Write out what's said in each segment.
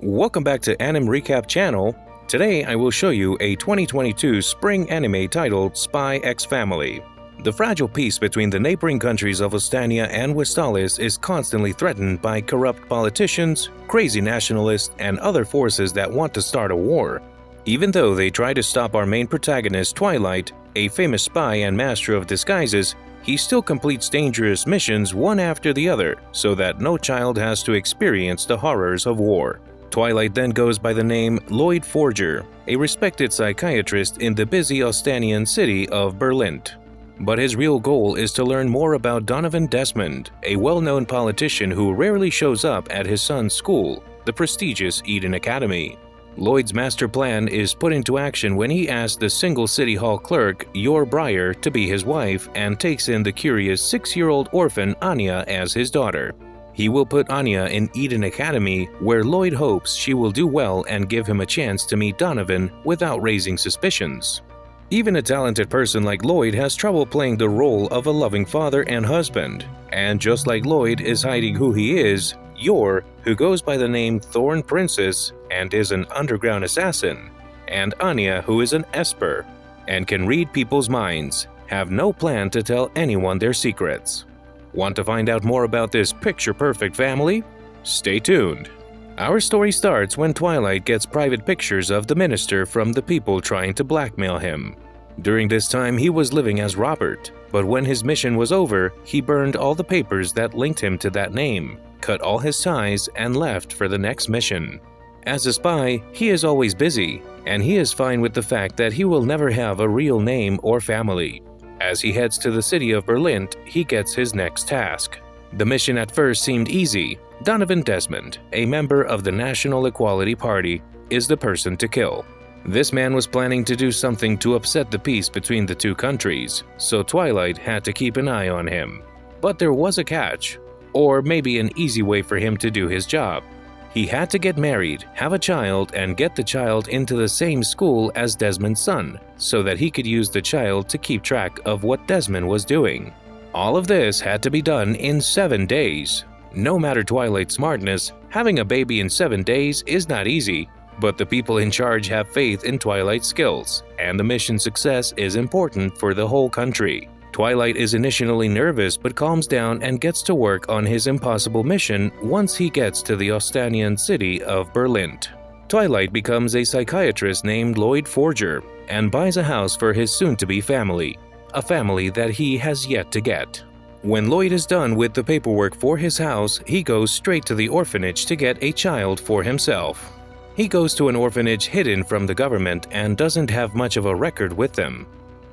Welcome back to Anime Recap channel. Today I will show you a 2022 spring anime titled Spy X Family. The fragile peace between the neighboring countries of Ostania and Westalis is constantly threatened by corrupt politicians, crazy nationalists, and other forces that want to start a war. Even though they try to stop our main protagonist Twilight, a famous spy and master of disguises, he still completes dangerous missions one after the other so that no child has to experience the horrors of war. Twilight then goes by the name Lloyd Forger, a respected psychiatrist in the busy Ostanian city of Berlin. But his real goal is to learn more about Donovan Desmond, a well-known politician who rarely shows up at his son's school, the prestigious Eden Academy. Lloyd's master plan is put into action when he asks the single city hall clerk, Yor Breyer, to be his wife and takes in the curious 6-year-old orphan Anya as his daughter. He will put Anya in Eden Academy, where Lloyd hopes she will do well and give him a chance to meet Donovan without raising suspicions. Even a talented person like Lloyd has trouble playing the role of a loving father and husband. And just like Lloyd is hiding who he is, Yor, who goes by the name Thorn Princess and is an underground assassin, and Anya, who is an Esper and can read people's minds, have no plan to tell anyone their secrets. Want to find out more about this picture-perfect family? Stay tuned. Our story starts when Twilight gets private pictures of the minister from the people trying to blackmail him. During this time, he was living as Robert, but when his mission was over, he burned all the papers that linked him to that name, cut all his ties, and left for the next mission. As a spy, he is always busy, and he is fine with the fact that he will never have a real name or family. As he heads to the city of Berlin, he gets his next task. The mission at first seemed easy. Donovan Desmond, a member of the National Equality Party, is the person to kill. This man was planning to do something to upset the peace between the two countries, so Twilight had to keep an eye on him. But there was a catch, or maybe an easy way for him to do his job. He had to get married, have a child, and get the child into the same school as Desmond's son, so that he could use the child to keep track of what Desmond was doing. All of this had to be done in 7 days. No matter Twilight's smartness, having a baby in 7 days is not easy, but the people in charge have faith in Twilight's skills, and the mission's success is important for the whole country. Twilight is initially nervous but calms down and gets to work on his impossible mission once he gets to the Ostanian city of Berlin. Twilight becomes a psychiatrist named Lloyd Forger and buys a house for his soon-to-be family, a family that he has yet to get. When Lloyd is done with the paperwork for his house, he goes straight to the orphanage to get a child for himself. He goes to an orphanage hidden from the government and doesn't have much of a record with them.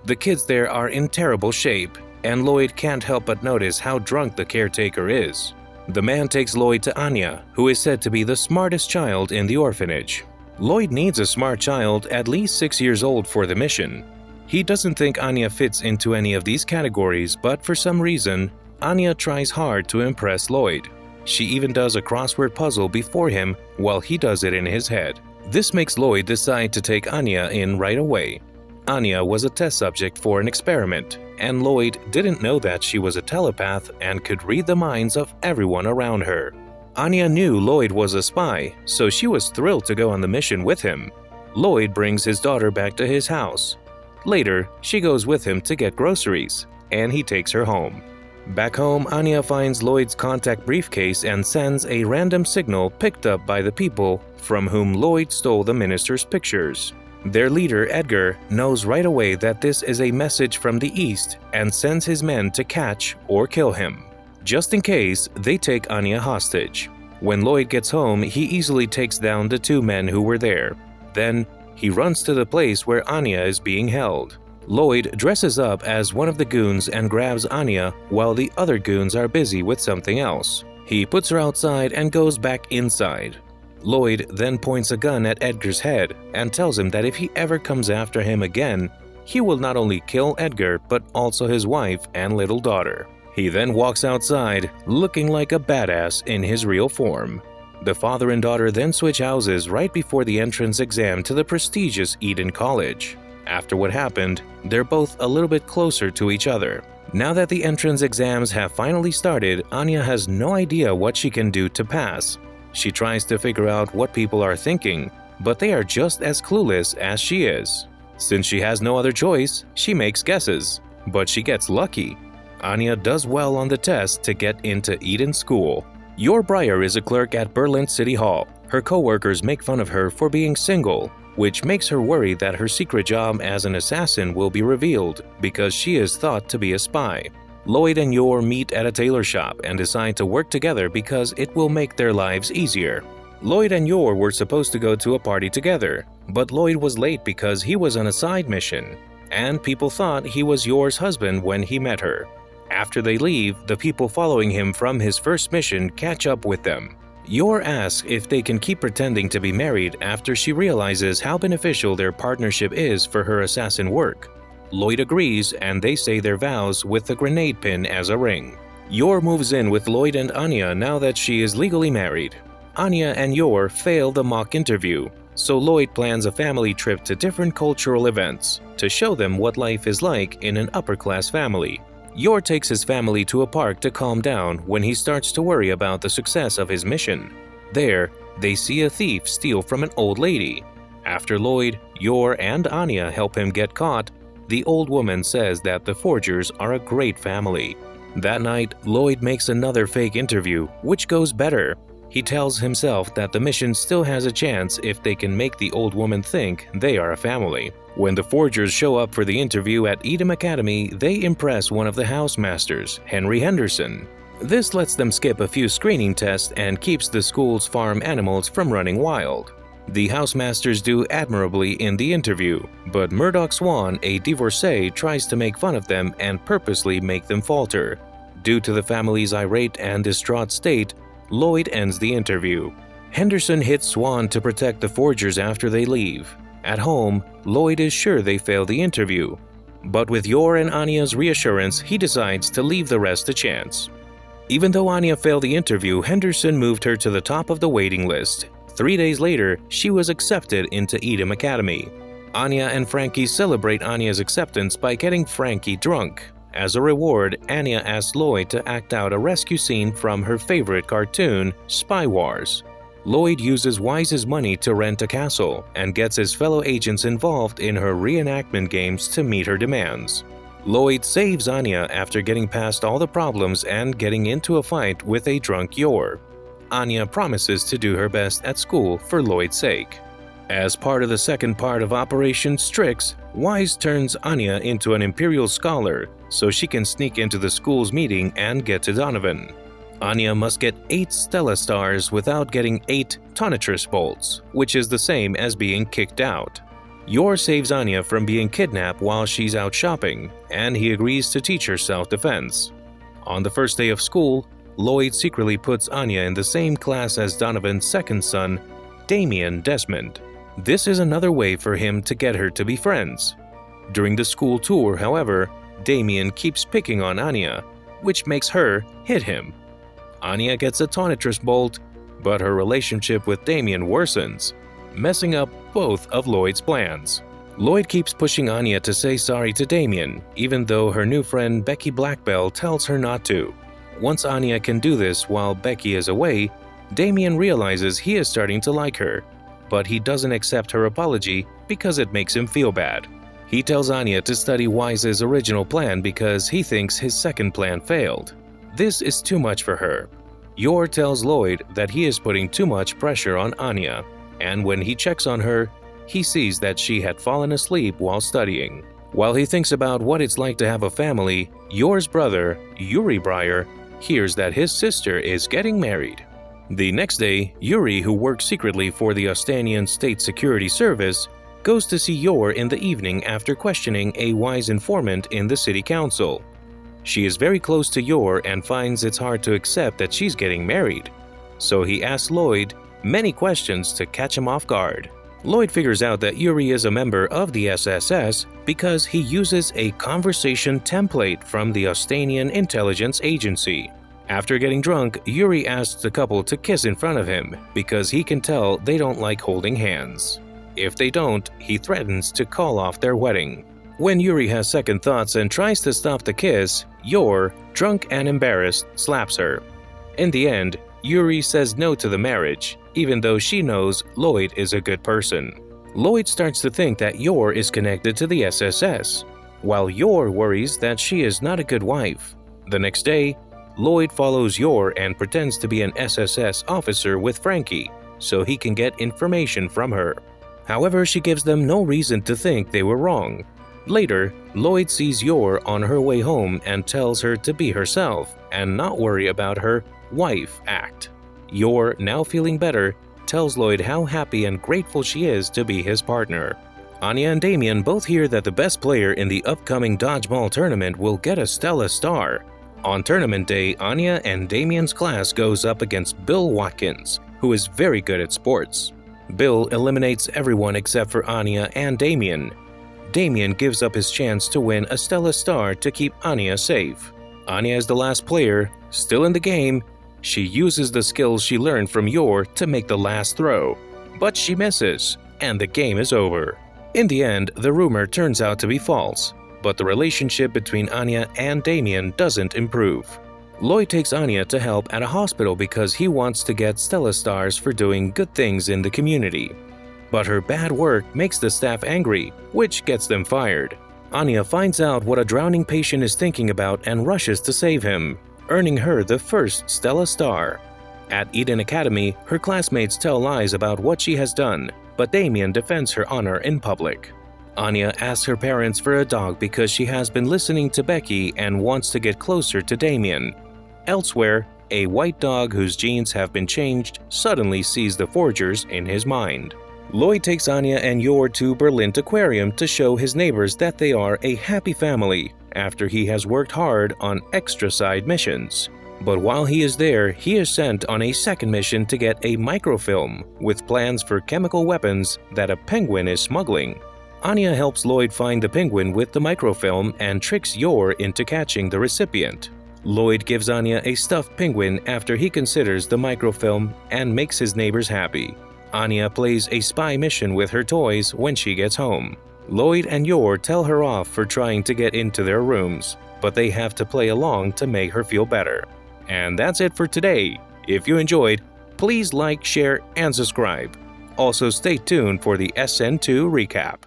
The kids there are in terrible shape, and Lloyd can't help but notice how drunk the caretaker is. The man takes Lloyd to Anya, who is said to be the smartest child in the orphanage. Lloyd needs a smart child at least 6 years old for the mission. He doesn't think Anya fits into any of these categories, but for some reason, Anya tries hard to impress Lloyd. She even does a crossword puzzle before him while he does it in his head. This makes Lloyd decide to take Anya in right away. Anya was a test subject for an experiment, and Lloyd didn't know that she was a telepath and could read the minds of everyone around her. Anya knew Lloyd was a spy, so she was thrilled to go on the mission with him. Lloyd brings his daughter back to his house. Later, she goes with him to get groceries, and he takes her home. Back home, Anya finds Lloyd's contact briefcase and sends a random signal picked up by the people from whom Lloyd stole the minister's pictures. Their leader, Edgar, knows right away that this is a message from the East and sends his men to catch or kill him. Just in case, they take Anya hostage. When Lloyd gets home, he easily takes down the 2 men who were there. Then, he runs to the place where Anya is being held. Lloyd dresses up as one of the goons and grabs Anya while the other goons are busy with something else. He puts her outside and goes back inside. Lloyd then points a gun at Edgar's head and tells him that if he ever comes after him again, he will not only kill Edgar but also his wife and little daughter. He then walks outside, looking like a badass in his real form. The father and daughter then switch houses right before the entrance exam to the prestigious Eden College. After what happened, they're both a little bit closer to each other. Now that the entrance exams have finally started, Anya has no idea what she can do to pass. She tries to figure out what people are thinking, but they are just as clueless as she is. Since she has no other choice, she makes guesses, but she gets lucky. Anya does well on the test to get into Eden School. Your Briar is a clerk at Berlin City Hall. Her co-workers make fun of her for being single, which makes her worry that her secret job as an assassin will be revealed because she is thought to be a spy. Lloyd and Yor meet at a tailor shop and decide to work together because it will make their lives easier. Lloyd and Yor were supposed to go to a party together, but Lloyd was late because he was on a side mission, and people thought he was Yor's husband when he met her. After they leave, the people following him from his first mission catch up with them. Yor asks if they can keep pretending to be married after she realizes how beneficial their partnership is for her assassin work. Lloyd agrees and they say their vows with the grenade pin as a ring. Yor moves in with Lloyd and Anya now that she is legally married. Anya and Yor fail the mock interview, so Lloyd plans a family trip to different cultural events to show them what life is like in an upper-class family. Yor takes his family to a park to calm down when he starts to worry about the success of his mission. There, they see a thief steal from an old lady. After Lloyd, Yor, and Anya help him get caught, the old woman says that the forgers are a great family. That night, Lloyd makes another fake interview, which goes better. He tells himself that the mission still has a chance if they can make the old woman think they are a family. When the forgers show up for the interview at Edom Academy, they impress one of the housemasters, Henry Henderson. This lets them skip a few screening tests and keeps the school's farm animals from running wild. The housemasters do admirably in the interview, but Murdoch Swan, a divorcee, tries to make fun of them and purposely make them falter. Due to the family's irate and distraught state, Lloyd ends the interview. Henderson hits Swan to protect the forgers after they leave. At home, Lloyd is sure they failed the interview, but with Yor and Anya's reassurance, he decides to leave the rest a chance. Even though Anya failed the interview, Henderson moved her to the top of the waiting list. 3 days later, she was accepted into Edom Academy. Anya and Frankie celebrate Anya's acceptance by getting Frankie drunk. As a reward, Anya asks Lloyd to act out a rescue scene from her favorite cartoon, Spy Wars. Lloyd uses Wise's money to rent a castle and gets his fellow agents involved in her reenactment games to meet her demands. Lloyd saves Anya after getting past all the problems and getting into a fight with a drunk Yor. Anya promises to do her best at school for Lloyd's sake. As part of the second part of Operation Strix, Wise turns Anya into an Imperial Scholar so she can sneak into the school's meeting and get to Donovan. Anya must get 8 Stella Stars without getting 8 Tonitrus Bolts, which is the same as being kicked out. Yor saves Anya from being kidnapped while she's out shopping, and he agrees to teach her self-defense. On the first day of school, Lloyd secretly puts Anya in the same class as Donovan's second son, Damien Desmond. This is another way for him to get her to be friends. During the school tour, however, Damien keeps picking on Anya, which makes her hit him. Anya gets a Tonitrus Bolt, but her relationship with Damien worsens, messing up both of Lloyd's plans. Lloyd keeps pushing Anya to say sorry to Damien, even though her new friend Becky Blackbell tells her not to. Once Anya can do this while Becky is away, Damien realizes he is starting to like her, but he doesn't accept her apology because it makes him feel bad. He tells Anya to study Wise's original plan because he thinks his second plan failed. This is too much for her. Yor tells Lloyd that he is putting too much pressure on Anya, and when he checks on her, he sees that she had fallen asleep while studying. While he thinks about what it's like to have a family, Yor's brother, Yuri Briar, hears that his sister is getting married. The next day, Yuri, who works secretly for the Ostanian State Security Service, goes to see Yor in the evening after questioning a Wise informant in the city council. She is very close to Yor and finds it's hard to accept that she's getting married, so he asks Lloyd many questions to catch him off guard. Lloyd figures out that Yuri is a member of the SSS because he uses a conversation template from the Ostanian Intelligence Agency. After getting drunk, Yuri asks the couple to kiss in front of him because he can tell they don't like holding hands. If they don't, he threatens to call off their wedding. When Yuri has second thoughts and tries to stop the kiss, Yor, drunk and embarrassed, slaps her. In the end, Yuri says no to the marriage, even though she knows Lloyd is a good person. Lloyd starts to think that Yor is connected to the SSS, while Yor worries that she is not a good wife. The next day, Lloyd follows Yor and pretends to be an SSS officer with Frankie, so he can get information from her. However, she gives them no reason to think they were wrong. Later, Lloyd sees Yor on her way home and tells her to be herself and not worry about her wife act. Yor, now feeling better, tells Lloyd how happy and grateful she is to be his partner. Anya and Damien both hear that the best player in the upcoming dodgeball tournament will get a Stella Star. On tournament day, Anya and Damien's class goes up against Bill Watkins, who is very good at sports. Bill eliminates everyone except for Anya and Damien. Damien gives up his chance to win a Stella Star to keep Anya safe. Anya is the last player, still in the game. She uses the skills she learned from Yor to make the last throw, but she misses, and the game is over. In the end, the rumor turns out to be false, but the relationship between Anya and Damien doesn't improve. Lloyd takes Anya to help at a hospital because he wants to get Stella Stars for doing good things in the community. But her bad work makes the staff angry, which gets them fired. Anya finds out what a drowning patient is thinking about and rushes to save him, earning her the first Stella Star. At Eden Academy, her classmates tell lies about what she has done, but Damien defends her honor in public. Anya asks her parents for a dog because she has been listening to Becky and wants to get closer to Damien. Elsewhere, a white dog whose genes have been changed suddenly sees the forgers in his mind. Lloyd takes Anya and Yor to Berlin Aquarium to show his neighbors that they are a happy family after he has worked hard on extra side missions. But while he is there, he is sent on a second mission to get a microfilm with plans for chemical weapons that a penguin is smuggling. Anya helps Lloyd find the penguin with the microfilm and tricks Yor into catching the recipient. Lloyd gives Anya a stuffed penguin after he considers the microfilm and makes his neighbors happy. Anya plays a spy mission with her toys when she gets home. Lloyd and Yor tell her off for trying to get into their rooms, but they have to play along to make her feel better. And that's it for today. If you enjoyed, please like, share, and subscribe. Also stay tuned for the SN2 recap.